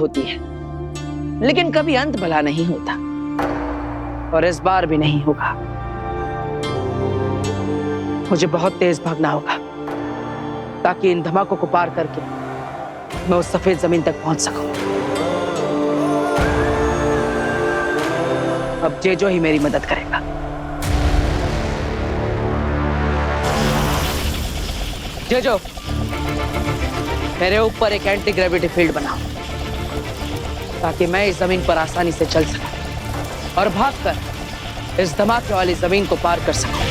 होती है, लेकिन कभी अंत भला नहीं होता, और इस बार भी नहीं होगा। मुझे बहुत तेज भागना होगा ताकि इन धमाकों को पार करके मैं उस सफेद जमीन तक पहुंच सकूं। अब जेजो ही मेरी मदद करेगा। जेजो, मेरे ऊपर एक एंटी ग्रेविटी फील्ड बनाओ ताकि मैं इस जमीन पर आसानी से चल सकूं और भागकर इस धमाके वाली जमीन को पार कर सकूं।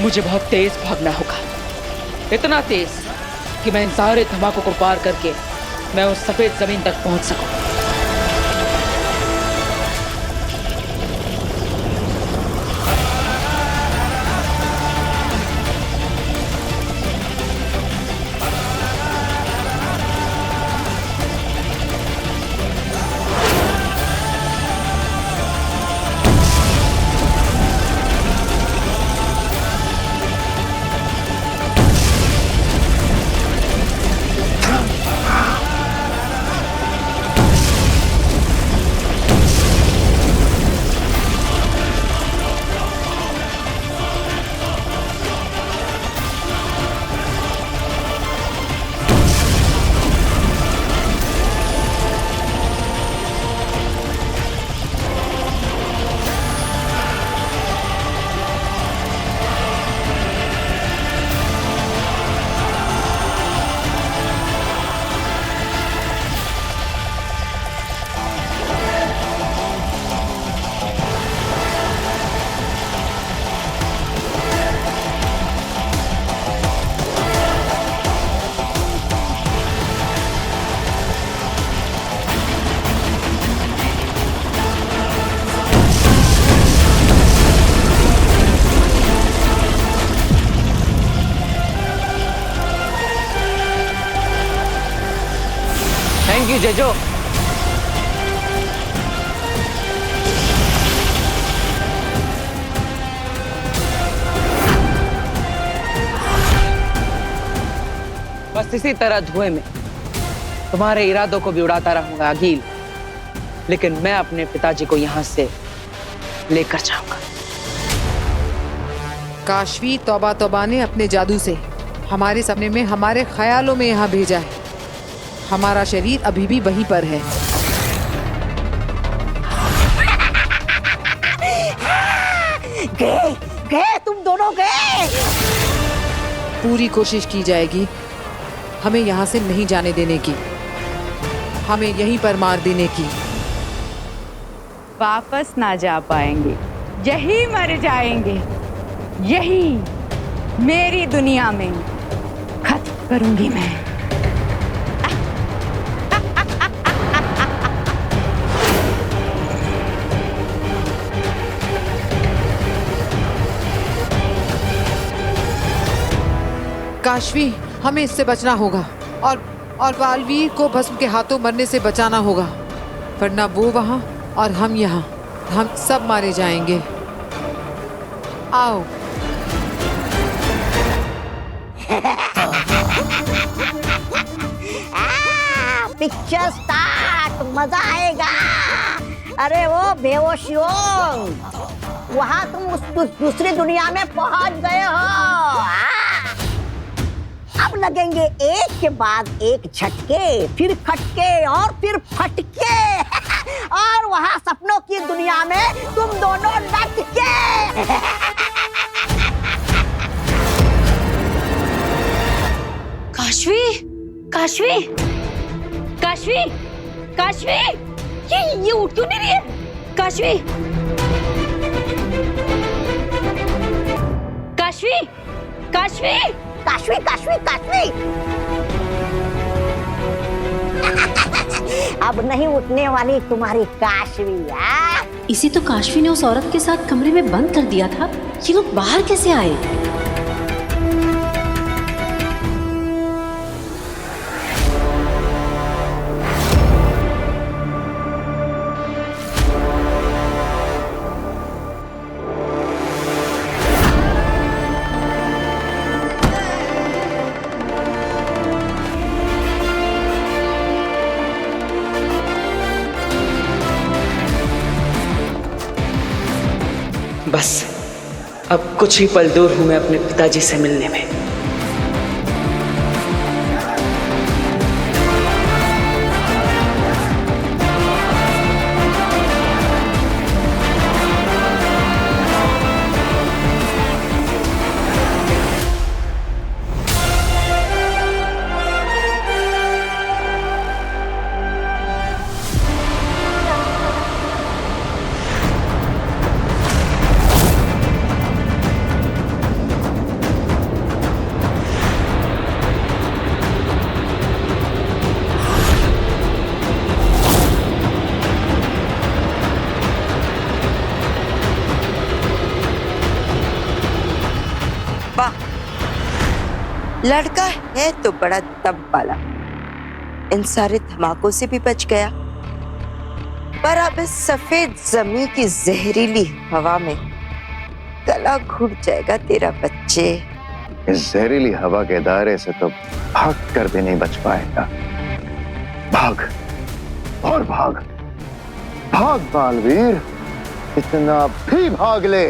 मुझे बहुत तेज भागना होगा, इतना तेज कि मैं इन सारे धमाकों को पार करके मैं उस सफेद जमीन तक पहुंच सकूं। Thank you Jeju. बस इसी तरह धुएं में तुम्हारे इरादों को भी उड़ाता रहूंगा अगील, लेकिन मैं अपने पिताजी को यहां से लेकर जाऊंगा। काशवी तौबा तौबा ने अपने जादू से हमारे सपने में, हमारे ख्यालों में यहाँ भेजा है। हमारा शरीर अभी भी वहीं पर है। गए तुम दोनों गए। पूरी कोशिश की जाएगी हमें यहाँ से नहीं जाने देने की, हमें यहीं पर मार देने की। वापस ना जा पाएंगे, यही मर जाएंगे, यही मेरी दुनिया में खत्म करूंगी मैं। काशवी, हमें इससे बचना होगा और बालवीर को भस्म के हाथों मरने से बचाना होगा, वरना वो वहां और हम यहाँ, हम सब मारे जाएंगे। आओ। पिक्चर स्टार्ट, मजा आएगा। अरे वो बेहोशियों, वहां तुम उस दूसरी दुनिया में पहुंच गए हो। अब लगेंगे एक के बाद एक झटके, फिर खटके और फिर फटके। और वहां सपनों की दुनिया में तुम दोनों लटके। काशवी, काशवी, काशवी, काशवी, ये उठ क्यों नहीं रही है? काशवी, काशवी, काशवी, काशवी, काशवी, काशवी। अब नहीं उठने वाली तुम्हारी काशवी। इसी तो काशवी ने उस औरत के साथ कमरे में बंद कर दिया था। ये लोग बाहर कैसे आए? अब कुछ ही पल दूर हूं मैं अपने पिताजी से मिलने में। लड़का है तो बड़ा दम वाला, इन सारे धमाकों से भी बच गया, पर अब इस सफेद जमीन की जहरीली हवा में गला घुट जाएगा तेरा बच्चे। इस जहरीली हवा के दायरे से तो भाग कर भी नहीं बच पाएगा। भाग और भाग, भाग बालवीर, इतना भी भाग ले,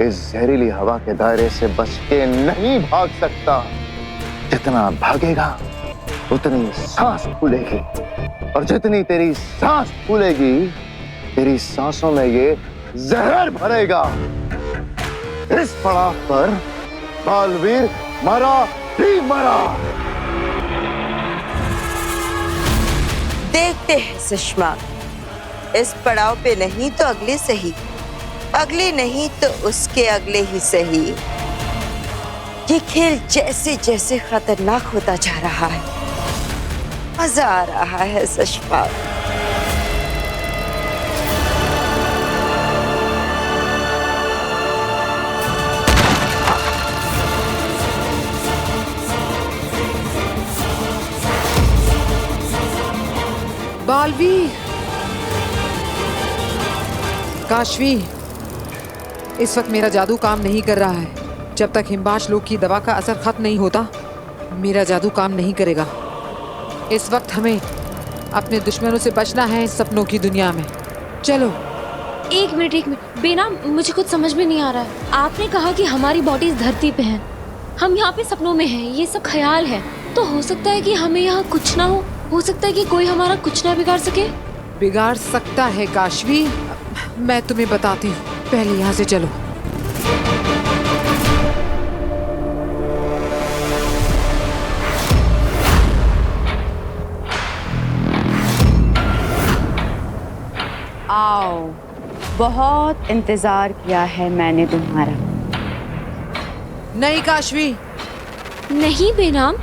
इस जहरीली हवा के दायरे से बच के नहीं भाग सकता। जितना भागेगा उतनी सांस फूलेगी, और जितनी तेरी सांस फूलेगी तेरी सांसों में ये जहर भरेगा। इस पड़ाव पर बालवीर मरा ही मरा। देखते हैं सुषमा, इस पड़ाव पे नहीं तो अगले सही, अगले नहीं तो उसके अगले ही सही। ये खेल जैसे जैसे खतरनाक होता जा रहा है, मजा आ रहा है सुषमा। बालवीर, काशवी, इस वक्त मेरा जादू काम नहीं कर रहा है। जब तक हिमबाश लोग की दवा का असर खत्म नहीं होता, मेरा जादू काम नहीं करेगा। इस वक्त हमें अपने दुश्मनों से बचना है इस सपनों की दुनिया में। चलो। एक मिनट बेनाम, मुझे कुछ समझ में नहीं आ रहा है। आपने कहा कि हमारी बॉडी इस धरती पे है, हम यहाँ पे सपनों में हैं, ये सब ख्याल है, तो हो सकता है कि हमें यहाँ कुछ ना हो सकता है कि कोई हमारा कुछ ना बिगाड़ सके। बिगाड़ सकता है काशवी, मैं तुम्हें बताती हूँ, पहले यहाँ से चलो। आओ, बहुत इंतजार किया है मैंने तुम्हारा। नहीं काशवी, नहीं बेनाम,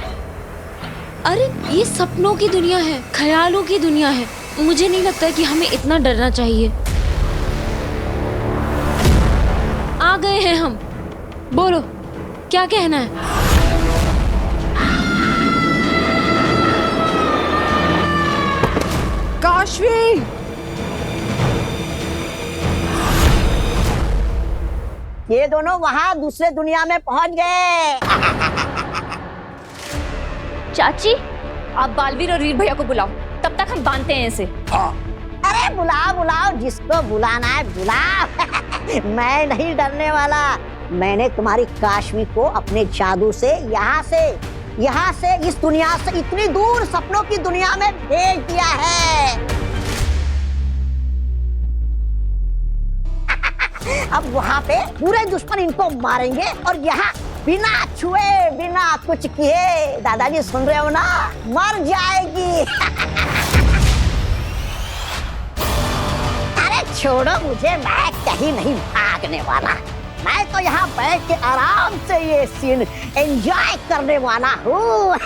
अरे ये सपनों की दुनिया है, ख्यालों की दुनिया है। मुझे नहीं लगता कि हमें इतना डरना चाहिए। आ गए हैं हम, बोलो क्या कहना है। काशवी, ये दोनों वहाँ दूसरे दुनिया में पहुँच गए। चाची, आप बालवीर और वीर भैया को बुलाओ, तब तक हम बांधते हैं इसे। अरे बुलाओ बुलाओ, जिसको बुलाना है बुलाओ। मैं नहीं डरने वाला। मैंने तुम्हारी काशवी को अपने जादू से यहाँ से इस दुनिया से इतनी दूर सपनों की दुनिया में भेज दिया है। अब वहाँ पे पूरे दुश्मन इनको मारेंगे और यहाँ बिना छुए बिना कुछ किए, दादाजी सुन रहे हो ना, मर जाएगी। अरे छोड़ो मुझे, मैं कहीं नहीं भागने वाला। मैं तो यहाँ बैठ के आराम से ये सीन एंजॉय करने वाला हूँ।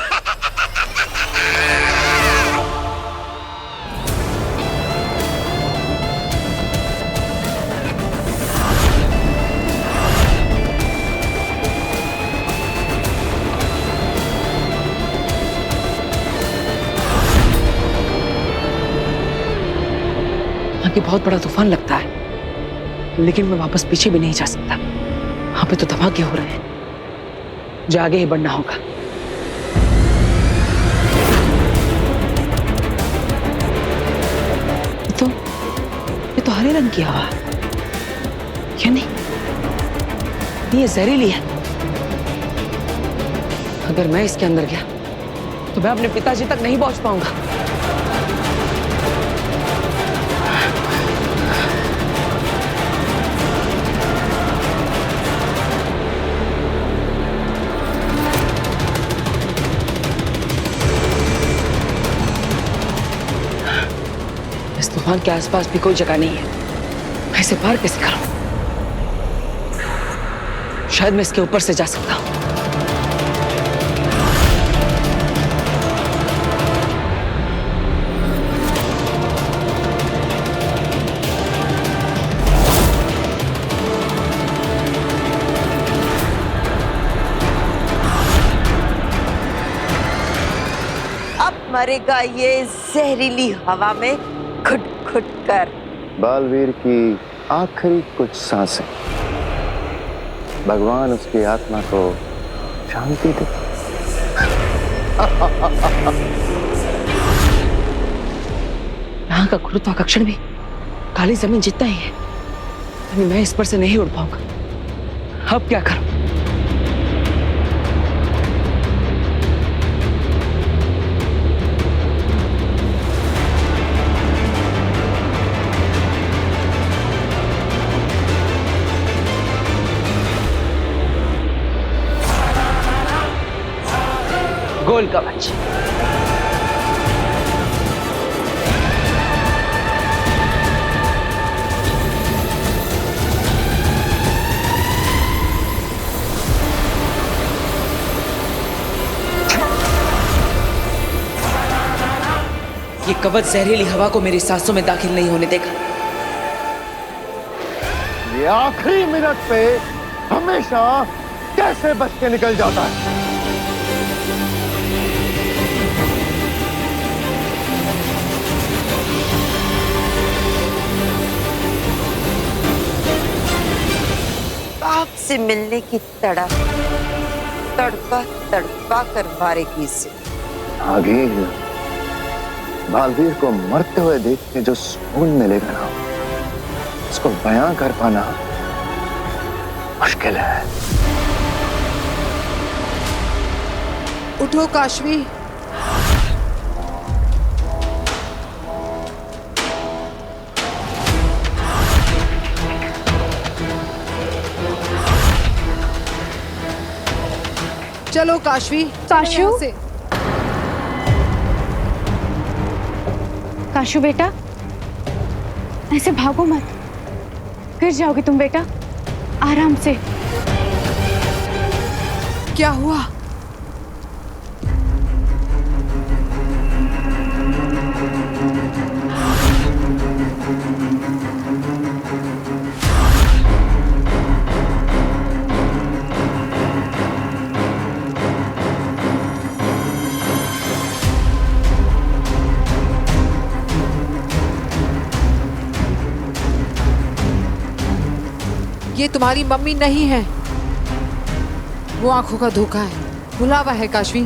कि बहुत बड़ा तूफान लगता है, लेकिन मैं वापस पीछे भी नहीं जा सकता। वहां पे तो धमाके हो रहे हैं, जो आगे ही बढ़ना होगा। ये तो हरे रंग की हवा, क्या नहीं? नहीं, ये जहरीली है। अगर मैं इसके अंदर गया तो मैं अपने पिताजी तक नहीं पहुंच पाऊंगा। इस तूफान के आसपास भी कोई जगह नहीं है। मैं इसे पार कैसे करूं? शायद मैं इसके ऊपर से जा सकता हूं। अब मरेगा ये जहरीली हवा में खुट खुट कर। बालवीर की आखिरी कुछ सांसें, भगवान उसकी आत्मा को शांति दे। यहाँ का गुरुत्वाकर्षण भी काली जमीन जितना ही है, यानी मैं इस पर से नहीं उड़ पाऊंगा। अब क्या करूं? गोल कवच। ये कवच जहरीली हवा को मेरी सांसों में दाखिल नहीं होने देगा। ये आखिरी मिनट पे हमेशा कैसे बच के निकल जाता है। पाप से मिलने की तड़प तड़पा तड़पा कर मारेगी इसे। आगे बालवीर को मरते हुए देख के जो सुकून मिलेगा ना, उसको बयां कर पाना मुश्किल है। उठो काशवी। चलो काशवी। काशू? यहाँ से। काशू बेटा, ऐसे भागो मत, गिर जाओगे तुम बेटा। आराम से। क्या हुआ? ये तुम्हारी मम्मी नहीं है, वो आंखों का धोखा है, बुलावा है। काशवी,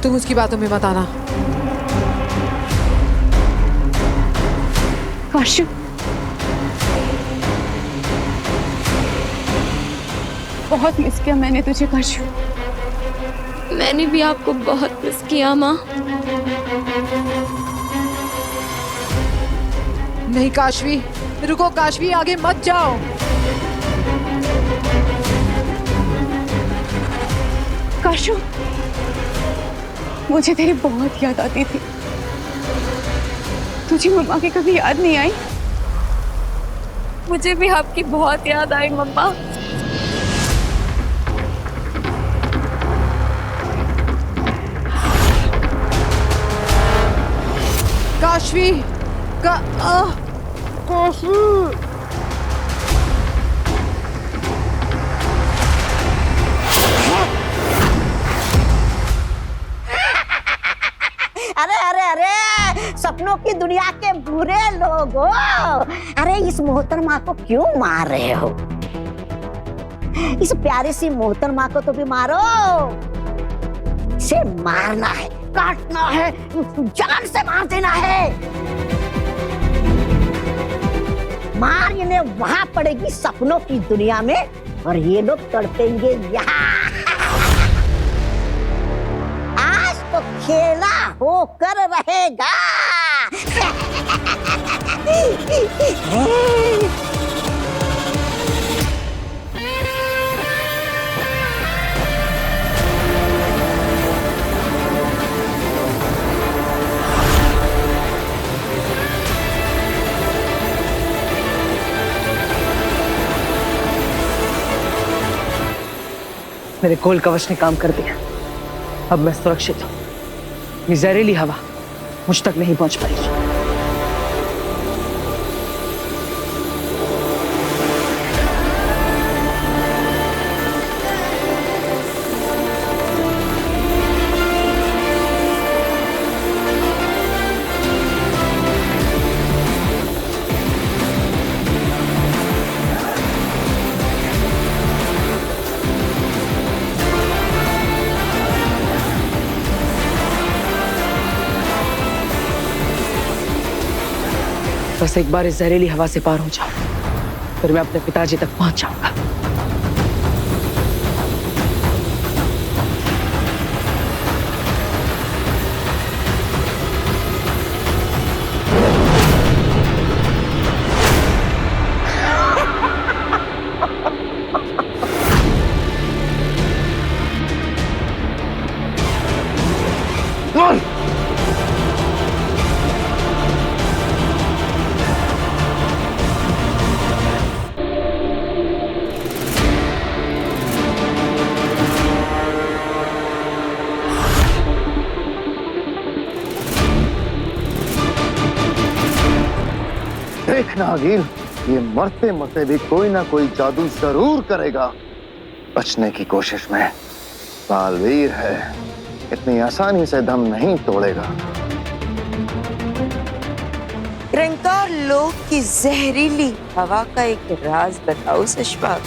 तुम उसकी बातों में मत आना। काशू, बहुत मिस किया मैंने तुझे काशू। मैंने भी आपको बहुत मिस किया माँ। नहीं काशवी, रुको काशवी, आगे मत जाओ। काशू, मुझे तेरी बहुत याद आती थी। तुझे मम्मा की कभी याद नहीं आई? मुझे भी आपकी बहुत याद आई मम्मा। काशवी काशवी। अरे अरे अरे, सपनों की दुनिया के बुरे लोग हो। अरे इस मोहतरमा को क्यों मार रहे हो? इस प्यारी सी मोहतरमा को तो भी मारो। इसे मारना है, काटना है, जान से मार देना है। मार इन्हें वहां पड़ेगी सपनों की दुनिया में, और ये लोग तड़पेंगे यहाँ। आज तो खेला होकर रहेगा। मेरे कोल कवच ने काम कर दिया। अब मैं सुरक्षित हूँ। ये जहरीली हवा मुझ तक नहीं पहुंच पाएगी। बस एक बार इस जहरीली हवा से पार हो जाऊं, फिर मैं अपने पिताजी तक पहुंच जाऊंगा। देखना अगील, ये मरते मरते भी कोई ना कोई जादू जरूर करेगा। बचने की कोशिश में बालवीर है, इतनी आसानी से दम नहीं तोड़ेगा। रंकार लोक की जहरीली हवा का एक राज बताओ सशपाक।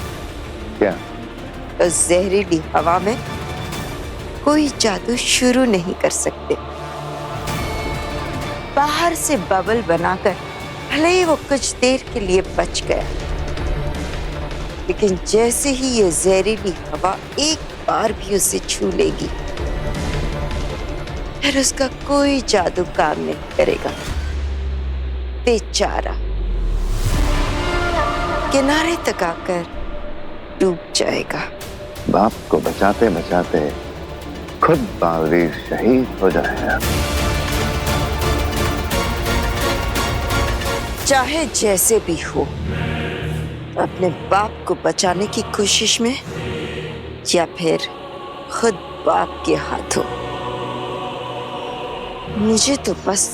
क्या? उस जहरीली हवा में कोई जादू शुरू नहीं कर सकते। बाहर से बबल बनाकर भले ही वो कुछ देर के लिए बच गया, लेकिन जैसे ही ये जहरीली हवा एक बार भी उसे छू लेगी, फिर उसका कोई जादू काम नहीं करेगा। बेचारा किनारे तक आकर डूब जाएगा। बाप को बचाते बचाते खुद बालवीर शहीद हो जाएगा। चाहे जैसे भी हो, अपने बाप को बचाने की कोशिश में या फिर खुद बाप के हाथों, मुझे तो बस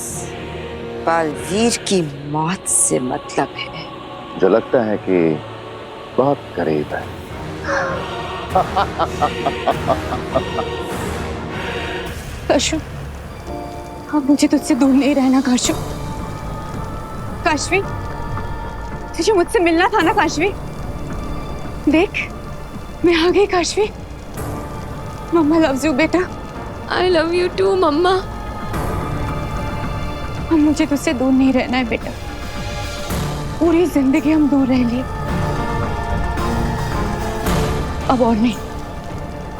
बालवीर की मौत से मतलब है। जो लगता है कि बहुत करीब है। काशू, अब मुझे तुझसे दूर नहीं रहना काशू। काशवी, तुझे मुझसे मिलना था ना काशवी। देख, मैं आ गई काशवी। मम्मा लव्स यू बेटा। आई लव यू टू मम्मा। अब मुझे तुझसे दूर नहीं रहना है बेटा। पूरी जिंदगी हम दूर रह लिए, अब और नहीं।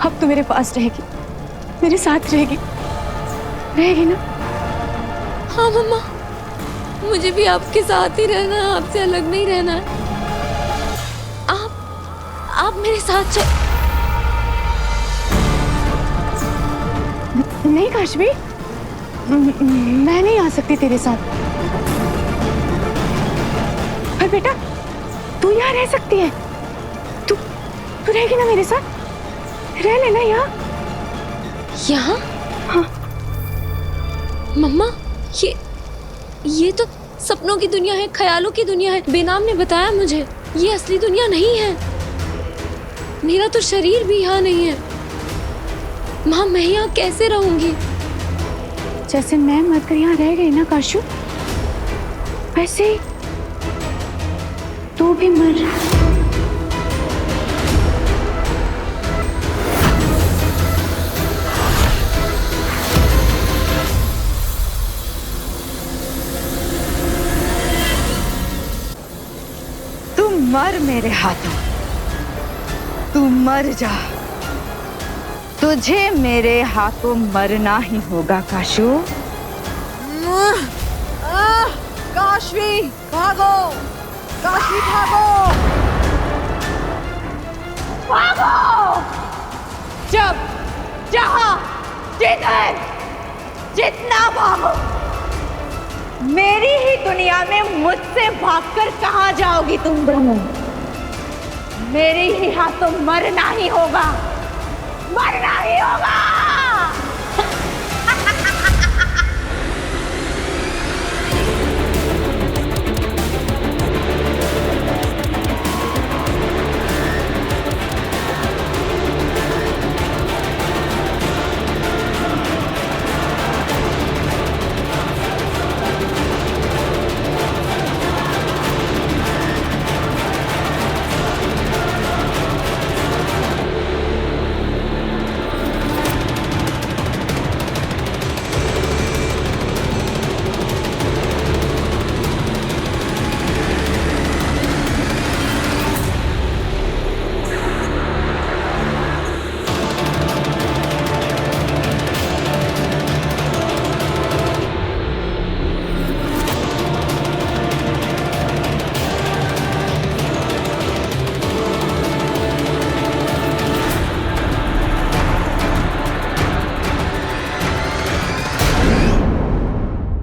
अब तू मेरे पास रहेगी, मेरे साथ रहेगी, रहेगी ना? हाँ मम्मा, मुझे भी आपके साथ ही रहना है, आपसे अलग नहीं रहना है। आप मेरे साथ नहीं काशवी, मैं नहीं आ सकती तेरे साथ। पर बेटा, तू यहाँ रह सकती है। तू रहेगी ना मेरे साथ? रह लेना यहाँ। यहाँ? हाँ। मम्मा, ये तो सपनों की दुनिया है, ख्यालों की दुनिया है। बेनाम ने बताया मुझे, ये असली दुनिया नहीं है। मेरा तो शरीर भी यहाँ नहीं है। माँ, मैं यहाँ कैसे रहूंगी? जैसे मैं मरकर यहाँ रह गई ना काशू, वैसे ही तू भी मर। मर मेरे हाथों, तू मर जा, तुझे मेरे हाथों मरना ही होगा काशू। काशवी भागो, काशवी भागो, भागो! जब जहां जिधर जितना भागो, मेरी ही दुनिया में मुझसे भागकर कहां जाओगी तुम दोनों? मेरे ही हाथों मरना ही होगा, मरना ही होगा।